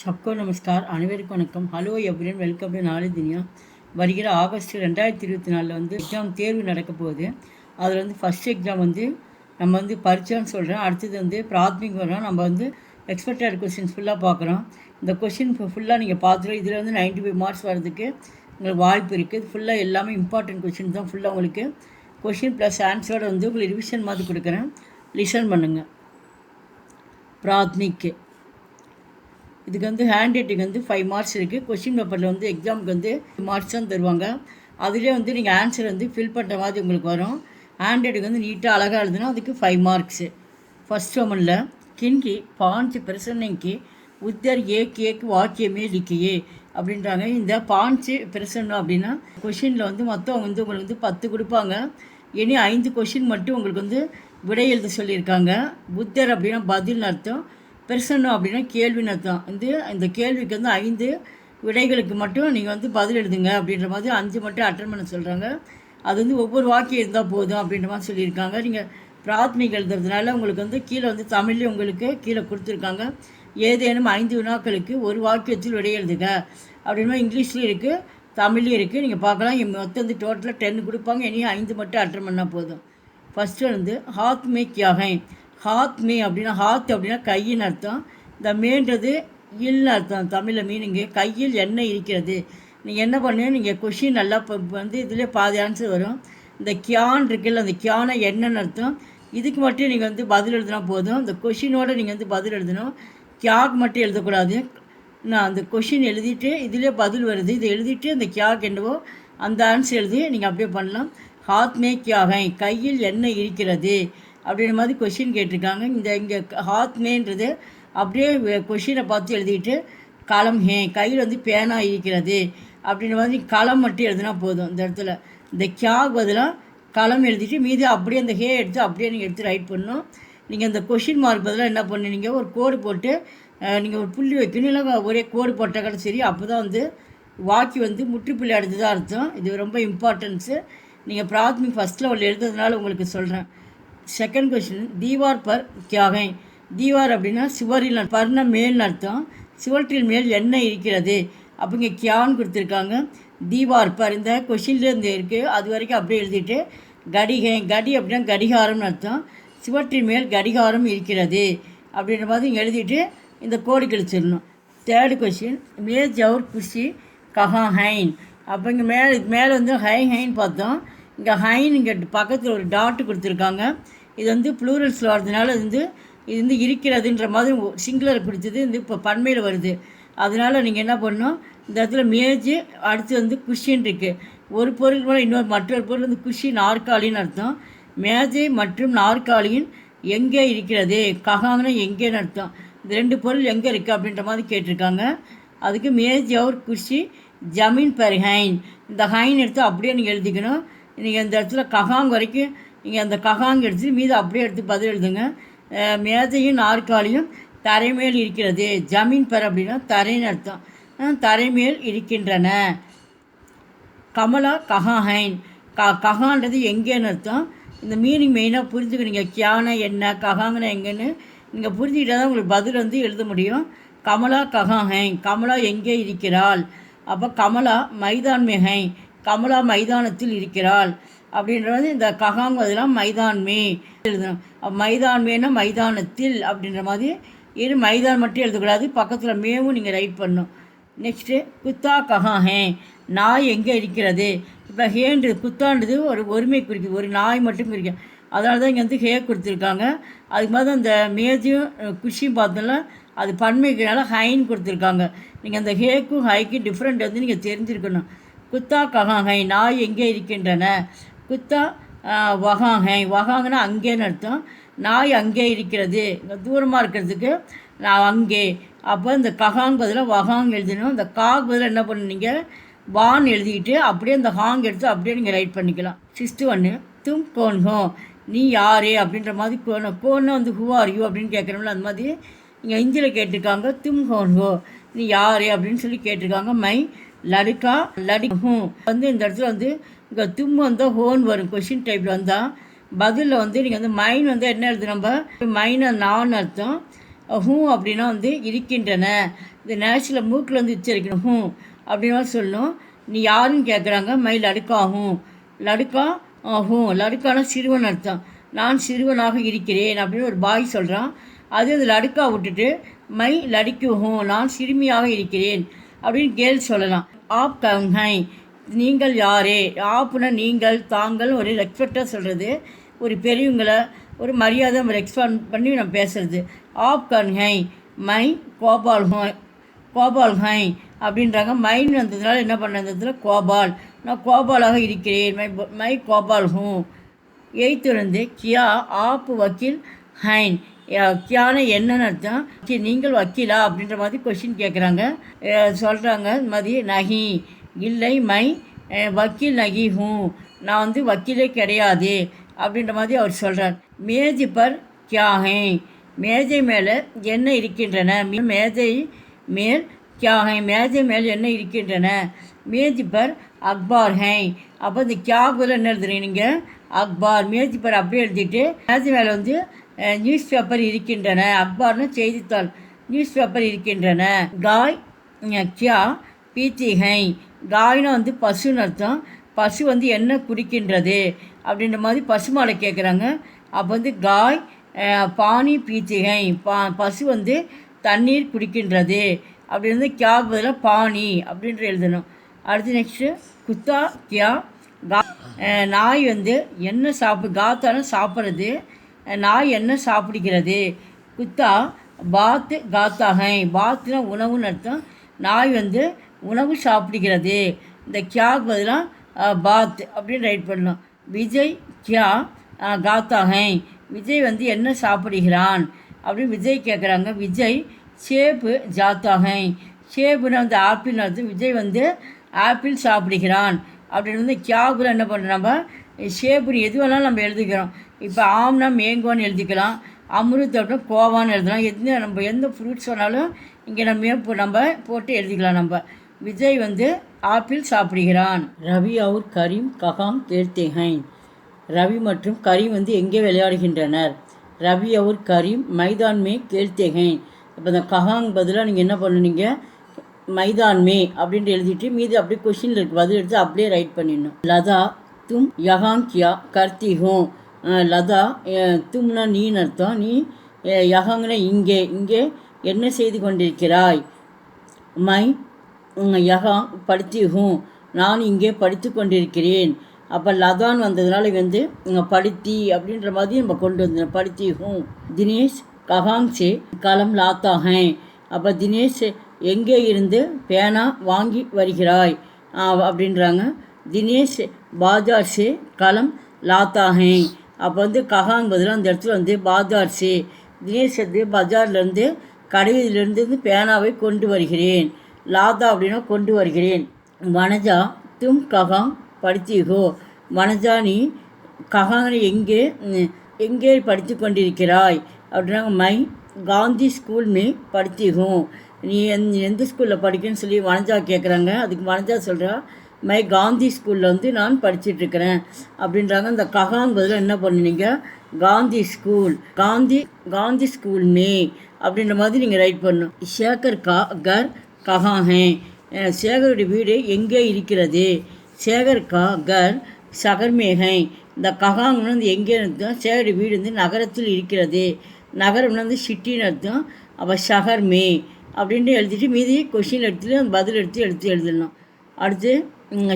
सबको नमस्कार அனைவருக்கும் வணக்கம். Hello everyone, welcome to knowledge Duniya. வருகிற ஆகஸ்ட் 2024 வந்து எக்ஸாம் தேர்வு நடக்க போகுது. அதில் வந்து ஃபஸ்ட் எக்ஸாம் வந்து நம்ம வந்து பரீட்சான்னு சொல்கிறோம். அடுத்தது வந்து பிராத்மிக் வரோம். நம்ம வந்து எக்ஸ்பெக்டட் கொஷின்ஸ் ஃபுல்லாக பார்க்குறோம். இந்த கொஷின் ஃபுல்லாக நீங்கள் பார்த்துருவோம். இதில் வந்து 95 மார்க்ஸ் வர்றதுக்கு உங்களுக்கு வாய்ப்பு இருக்குது. ஃபுல்லாக எல்லாமே இம்பார்ட்டன்ட் கொஷின் தான். ஃபுல்லாக உங்களுக்கு கொஷின் ப்ளஸ் ஆன்சரோடு வந்து உங்களுக்கு ரிவிஷன் மாதிரி கொடுக்குறேன். லிசன் பண்ணுங்கள். பிராத்மிக்கு இதுக்கு வந்து ஹேண்ட் ரைட்டிங் வந்து 5 மார்க்ஸ் இருக்குது. கொஷின் பேப்பரில் வந்து எக்ஸாமுக்கு வந்து மார்க்ஸ் தான் தருவாங்க. அதிலே வந்து நீங்கள் ஆன்சர் வந்து ஃபில் பண்ணுற மாதிரி உங்களுக்கு வரும். ஹேண்ட் ரைட்டிங் வந்து நீட்டாக அழகாக எழுதுனா அதுக்கு 5 மார்க்ஸு. ஃபஸ்ட் ஒமனில் கின்கி 5 பிரசனைக்கு உத்தர் ஏக்கு வாக்கியமே லிக்கியே அப்படின்றாங்க. இந்த 5 பிரசனம் அப்படின்னா கொஷினில் வந்து மொத்தம் வந்து உங்களுக்கு வந்து 10 கொடுப்பாங்க. இனி 5 கொஷின் மட்டும் உங்களுக்கு வந்து விடை எழுத சொல்லியிருக்காங்க. புத்தர் அப்படின்னா பதில்னு அர்த்தம், பிரசன்னம் அப்படின்னா கேள்வின்னு அர்த்தம். இந்த கேள்விக்கு வந்து 5 விடைகளுக்கு மட்டும் நீங்கள் வந்து பதில் எழுதுங்க அப்படின்ற மாதிரி 5 மட்டும் அட்டன் பண்ண சொல்கிறாங்க. அது வந்து ஒவ்வொரு வாக்கியம் இருந்தால் போதும் அப்படின்ற மாதிரி சொல்லியிருக்காங்க. நீங்கள் பிராத்மிக் எழுதுறதுனால உங்களுக்கு வந்து கீழே வந்து தமிழ்லேயும் உங்களுக்கு கீழே கொடுத்துருக்காங்க. ஏதேனும் 5 வினாக்களுக்கு ஒரு வாக்கியத்தில் விடை எழுதுங்க அப்படின்ற மாதிரி இங்கிலீஷ்லேயும் இருக்குது, தமிழ்லேயும் இருக்குது. நீங்கள் பார்க்கலாம். மொத்தம் வந்து டோட்டலாக 10 கொடுப்பாங்க. இனியும் 5 மட்டும் அட்டன் பண்ணால் போதும். ஃபஸ்ட்டு வந்து ஹாத் மே கியா ஹை. ஹாத் மே அப்படின்னா ஹாத் அப்படின்னா கையின்னு அர்த்தம். இந்த மேன்றது இல்னு அர்த்தம். தமிழில் மீனிங்கு கையில் என்ன இருக்கிறது. நீங்கள் என்ன பண்ணு, நீங்கள் கொஷின் நல்லா வந்து இதில் பாதி ஆன்சர் வரும். இந்த கியான் இருக்குல்ல, அந்த கியானை என்னன்னு அர்த்தம். இதுக்கு மட்டும் நீங்கள் வந்து பதில் எழுதினா போதும். இந்த கொஷினோடு நீங்கள் வந்து பதில் எழுதணும். கியாக் மட்டும் எழுதக்கூடாது. நான் அந்த கொஷின் எழுதிட்டு இதிலே பதில் வருது, இதை எழுதிட்டு அந்த கியாக் என்னவோ அந்த ஆன்சர் எழுதி நீங்கள் அப்படியே பண்ணலாம். ஹாத் மே கியாகை கையில் என்ன இருக்கிறது அப்படின்ற மாதிரி கொஷின் கேட்டிருக்காங்க. இங்கே ஹாத் மேன்றது அப்படியே கொஷினை பார்த்து எழுதிட்டு களம் ஹே கையில் வந்து பேனா இருக்கிறது அப்படின்ற மாதிரி களம் மட்டும் எழுதினா போதும். இந்த இடத்துல இந்த கியாக் பதிலாக களம் எழுதிட்டு மீதி அப்படியே அந்த ஹே எடுத்து அப்படியே நீங்கள் எடுத்து ரைட் பண்ணணும். நீங்கள் இந்த கொஷின் மார்க் பதிலாக என்ன பண்ணுவீங்க, ஒரு கோடு போட்டு நீங்கள் ஒரு புள்ளி வைக்கணும். இல்லை ஒரே கோடு போட்டால் கூட சரி. அப்போ தான் வந்து வாக்கி வந்து முற்றுப்புள்ளி அடுத்து தான் அர்த்தம். இது ரொம்ப இம்பார்ட்டன்ஸு. நீங்கள் பிராத்மிக் ஃபஸ்ட் லெவலில் எழுதுறதுனால உங்களுக்கு சொல்கிறேன். செகண்ட் கொஸ்டின் தீவார் பர் கியாகை. தீவார் அப்படின்னா சுவரில், பர்ன மேல்னு அர்த்தம். சுவற்றில் மேல் என்ன இருக்கிறது அப்போ இங்கே கியான்னு கொடுத்துருக்காங்க. தீவார் பர் இந்த கொஷின்லேயே இருந்து இருக்குது, அது வரைக்கும் அப்படியே எழுதிட்டு கடிகை. கடி அப்படின்னா கடிகாரம்னு அர்த்தம். சுவற்றின் மேல் கடிகாரம் இருக்கிறது அப்படின்ற மாதிரி இங்கே எழுதிட்டு இந்த கோடு கழிச்சிடணும். தேர்டு கொஷின் மேஜ் அவர் குஷி கஹா ஹைன். அப்போ இங்கே மேலே வந்து ஹைன்னு பார்த்தோம். இங்கே ஹைன் இங்கே பக்கத்தில் ஒரு டாட்டு கொடுத்துருக்காங்க. இது வந்து ப்ளூரல்ஸில் வர்றதுனால இது வந்து இருக்கிறதுன்ற மாதிரி சிங்குலர் பிடிச்சது இந்த இப்போ பன்மையில் வருது. அதனால் நீங்கள் என்ன பண்ணணும், இந்த இடத்துல மேஜு அடுத்து வந்து குஷின்னு இருக்குது. ஒரு பொருள் கூட இன்னொரு மற்றொரு பொருள் வந்து குஷி நாற்காலின்னு அர்த்தம். மேஜை மற்றும் நாற்காலியின் எங்கே இருக்கிறது, ககாங்கன்னா எங்கேன்னு அர்த்தம். இந்த 2 பொருள் எங்கே இருக்குது அப்படின்ற மாதிரி கேட்டிருக்காங்க. அதுக்கு மேஜ் அவர் குஷி ஜமீன் பர் ஹைன். இந்த ஹைன் எடுத்து அப்படியே நீங்கள் எழுதிக்கணும். நீங்கள் இந்த இடத்துல ககாங் வரைக்கும் நீங்கள் அந்த ககாங் எடுத்து மீது அப்படியே எடுத்து பதில் எழுதுங்க. மேஜையும் நாற்காலியும் தரைமேல் இருக்கிறது. ஜமீன் பர் அப்படின்னா தரைன்னு அர்த்தம். தரைமேல் இருக்கின்றன. கமலா கஹா ஹைன். கஹான்றது எங்கேன்னு அர்த்தம். இந்த மீனிங் மெயினாக புரிஞ்சுக்கிறீங்க. கியானா என்ன, கஹாங்கன்னா எங்கன்னு நீங்கள் புரிஞ்சுக்கிட்டால் தான் உங்களுக்கு பதில் வந்து எழுத முடியும். கமலா கஹா ஹைன், கமலா எங்கே இருக்கிறாள். அப்போ கமலா மைதான் மே ஹை, கமலா மைதானத்தில் இருக்கிறாள் அப்படின்றது. இந்த ககாங் அதெல்லாம் மைதான்மே எழுதணும். மைதான்மேனா மைதானத்தில் அப்படின்ற மாதிரி. இது மைதான் மட்டும் எழுதக்கூடாது, பக்கத்தில் மேவும் நீங்கள் ரைட் பண்ணணும். நெக்ஸ்ட்டு குத்தா கஹா ஹே, நாய் எங்கே இருக்கிறது. இப்போ ஹேன்றது குத்தான்றது ஒரு ஒருமை குறிக்குது, ஒரு நாய் மட்டும் குறிக்கும். அதனால தான் இங்கே வந்து ஹே கொடுத்துருக்காங்க. அதுக்கு மாதிரி அந்த மேஜும் குஷியும் பார்த்தோம்னா அது பன்மைக்குனால ஹைன்னு கொடுத்துருக்காங்க. நீங்கள் அந்த ஹேக்கும் ஹைக்கும் டிஃப்ரெண்ட் வந்து நீங்கள் தெரிஞ்சிருக்கணும். குத்தா கஹாங்கை நாய் எங்கே இருக்கின்றன. குத்தா வகாங்கை, வகாங்கன்னா அங்கேன்னு அர்த்தம். நாய் அங்கே இருக்கிறது, இங்கே தூரமாக இருக்கிறதுக்கு நான் அங்கே. அப்போ இந்த கஹாங் பதிலாக வகாங் எழுதணும். இந்த காக் பதிலாக என்ன பண்ணுவீங்க, வான் எழுதிக்கிட்டு அப்படியே இந்த ஹாங் எடுத்து அப்படியே நீங்கள் ரைட் பண்ணிக்கலாம். 6th ஒன்று தும் கோன் ஹோ, நீ யாரே அப்படின்ற மாதிரி. கோன்னு வந்து ஹூ ஆர் யூ அப்படின்னு கேட்குறோம்ல, அந்த மாதிரி இங்கே ஹிந்தியில் கேட்டிருக்காங்க. தும் ஹோன் ஹோ, நீ யாரே அப்படின்னு சொல்லி கேட்டிருக்காங்க. மை லடுக்கா லடி ஹூ வந்து இந்த இடத்துல வந்து இங்கே தும் வந்தால் ஹோன் வரும். கொஷின் டைப்பில் வந்தால் பதிலில் வந்து நீங்கள் வந்து மைன் வந்து என்ன எழுது, நம்ம மைனை நான் அர்த்தம். ஹூ அப்படின்னா வந்து இருக்கின்றன. இந்த நேச்சில் மூக்கில் வந்து உச்சரிக்கணும். அப்படின்னு சொல்லணும். நீ யாருன்னு கேட்குறாங்க. மை லடுக்காகும். லடுக்கா லடுக்கான சிறுவன் அர்த்தம். நான் சிறுவனாக இருக்கிறேன் அப்படின்னு ஒரு பாய் சொல்கிறான். அது அந்த லடுக்கா விட்டுட்டு மை லடிக்குஹும் நான் சிறுமியாக இருக்கிறேன் அப்படின்னு கேள் சொல்லலாம். ஆப் கங்கை நீங்கள் யாரே. ஆப்புனா நீங்கள், தாங்கள் ஒரு ரெஸ்பெக்டாக சொல்கிறது, ஒரு பெரியவங்களை ஒரு மரியாதை நம்ம ரெஸ்பாண்ட் பண்ணி நம்ம பேசுகிறது. ஆப் கன்ஹை மை கோபால்ஹை அப்படின்றாங்க. மைன் வந்ததுனால என்ன பண்ணதுல கோபால், நான் கோபாலாக இருக்கிறேன். மை கோபால் ஹூம். எய்த்துலேருந்து கியா ஆப் வக்கீல் ஹைன். கியான என்னன்னு அர்த்தம். நீங்கள் வக்கீலா அப்படின்ற மாதிரி கொஷின் கேட்குறாங்க. சொல்கிறாங்க இது மாதிரி நகி இல்லை, மை வக்கீல் நகி ஹூம் நான் வந்து வக்கீலே கிடையாது அப்படின்ற மாதிரி அவர் சொல்கிறார். மேஜை பர் கியா ஹை மேஜை மேலே என்ன இருக்கின்றன. மேஜை மேல் கியா ஹை மேஜை மேல் என்ன இருக்கின்றன. மேஜி பர் அக்பார் ஹை. அப்போ இந்த கியாகுல என்ன எழுதுறீங்க நீங்கள் அக்பார். மேஜி பர் அப்படியே எழுதிட்டு மேஜை மேலே வந்து நியூஸ் பேப்பர் இருக்கின்றன. அக்பார்னு செய்தித்தாள், நியூஸ் பேப்பர் இருக்கின்றன. காய் கியா பீத்தி ஹை காய்னா வந்து பசுன்னு அர்த்தம். பசு வந்து என்ன குடிக்கின்றது அப்படின்ற மாதிரி பசுமாலை கேட்குறாங்க. அப்போ வந்து காய் பானி பீத்திகை பசு வந்து தண்ணீர் குடிக்கின்றது அப்படின்னு கியாக்கு பதிலாக பானி அப்படின்ற எழுதணும். அடுத்து நெக்ஸ்ட்டு குத்தா கியா நாய் வந்து என்ன காத்தான சாப்பிட்றது. நாய் என்ன சாப்பிடுகிறது. குத்தா பாத்து காத்தாகை பாத்துனா உணவுன்னு அர்த்தம். நாய் வந்து உணவு சாப்பிடுகிறது. இந்த கியாக்கு பதிலாக பாத் அப்படின்னு ரைட் பண்ணணும். விஜய் கியா காத்தாகை விஜய் வந்து என்ன சாப்பிடுகிறான் அப்படின்னு விஜய் கேட்குறாங்க. விஜய் சேப்பு ஜாத்தாகை சேப்புன்னு வந்து ஆப்பிள்னு அர்த்தம். விஜய் வந்து ஆப்பிள் சாப்பிடுகிறான் அப்படின்னு வந்து கியாகுல என்ன பண்ணுறோம், நம்ம ஷேப்புன்னு எது வேணாலும் நம்ம எழுதிக்கிறோம். இப்போ ஆம்னா மேங்கோன்னு எழுதிக்கலாம், அமிர்த் அப்படின்னா கோவான்னு எழுதலாம். நம்ம எந்த ஃப்ரூட்ஸ் வேணாலும் இங்கே நம்ம போட்டு எழுதிக்கலாம். நம்ம விஜய் வந்து ஆப்பிள் சாப்பிடுகிறான். ரவி அவுர் கரீம் ககாம் கேல்தே ஹைன் ரவி மற்றும் கரீம் வந்து எங்கே விளையாடுகின்றனர். ரவி அவுர் கரீம் மைதான் மே கேல்தே ஹைன். இப்போ இந்த ககாங் பதிலாக நீங்கள் என்ன பண்ணுனீங்க மைதான் மே அப்படின்ட்டு எழுதிட்டு மீது அப்படியே கொஷினில் இருக்குது, பதில் எடுத்து அப்படியே ரைட் பண்ணிடணும். லதா தும் யகாங் கியா கர்த்தி ஹோம். லதா தும்னா நீன்னு அர்த்தம். நீ யகாங்னா இங்கே இங்கே என்ன செய்து கொண்டிருக்கிறாய். மை யகாங் படுத்தி ஹூம் நான் இங்கே படித்து கொண்டிருக்கிறேன். அப்போ லதான் வந்ததுனால வந்து படுத்தி அப்படின்ற மாதிரி நம்ம கொண்டு வந்தோம். படுத்தி ஹூம். தினேஷ் ககாங் சே கலம் லாத்தா ஹை. அப்போ தினேஷ் எங்கே இருந்து பேனா வாங்கி வருகிறாய் அப்படின்றாங்க. தினேஷ் பாஜார் சே கலம் லாத்தா ஹை. அப்போ வந்து ககாங் பதிலாக அந்த இடத்துல வந்து பாஜார் சே தினேஷ் வந்து பஜார்லேருந்து கடையிலிருந்து பேனாவை கொண்டு வருகிறேன். லாதா அப்படின்னா கொண்டு வருகிறேன். வனஜா தும் ககாங் படித்தி ஹோ. வனஜா நீ ககாங் எங்கே எங்கே படித்து கொண்டிருக்கிறாய் அப்படின்னாங்க. மை காந்தி ஸ்கூல் மே படித்தி ஹோ. நீ எந்த ஸ்கூலில் படிக்கணும்னு சொல்லி வனஜா கேட்குறாங்க. அதுக்கு வனஜா சொல்கிறா மை காந்தி ஸ்கூலில் வந்து நான் படிச்சிட்ருக்கிறேன் அப்படின்றாங்க. இந்த ககாங் பதில் என்ன பண்ணுனீங்க காந்தி ஸ்கூல் காந்தி ஸ்கூல் மே அப்படின்ற மாதிரி நீங்கள் ரைட் பண்ணணும். சேகர் கர் கஹாं ஹே. சேகருடைய வீடு எங்கே இருக்கிறது. சேகர் கர் சகர் மே ஹை. இந்த கஹாங்னு வந்து எங்கே அர்த்தம். சேகருடைய வீடு வந்து நகரத்தில் இருக்கிறது. நகரம்னு வந்து சிட்டின்னு அர்த்தம். அப்போ ஷஹர் மே அப்படின்ட்டு எழுதிட்டு மீதி கொஷின் எடுத்துட்டு அந்த பதில் எடுத்து எழுதணும். அடுத்து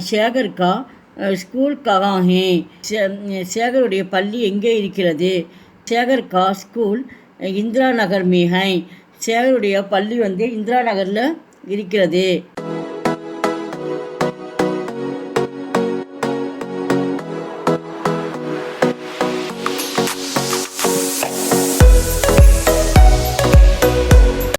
சேகர் ஸ்கூல் கஹாं ஹே. சேகருடைய பள்ளி எங்கே இருக்கிறது. சேகர் ஸ்கூல் இந்திரா நகர் மே ஹை. சேகருடைய பள்ளி வந்து இந்திரா நகரில் இருக்கிறது.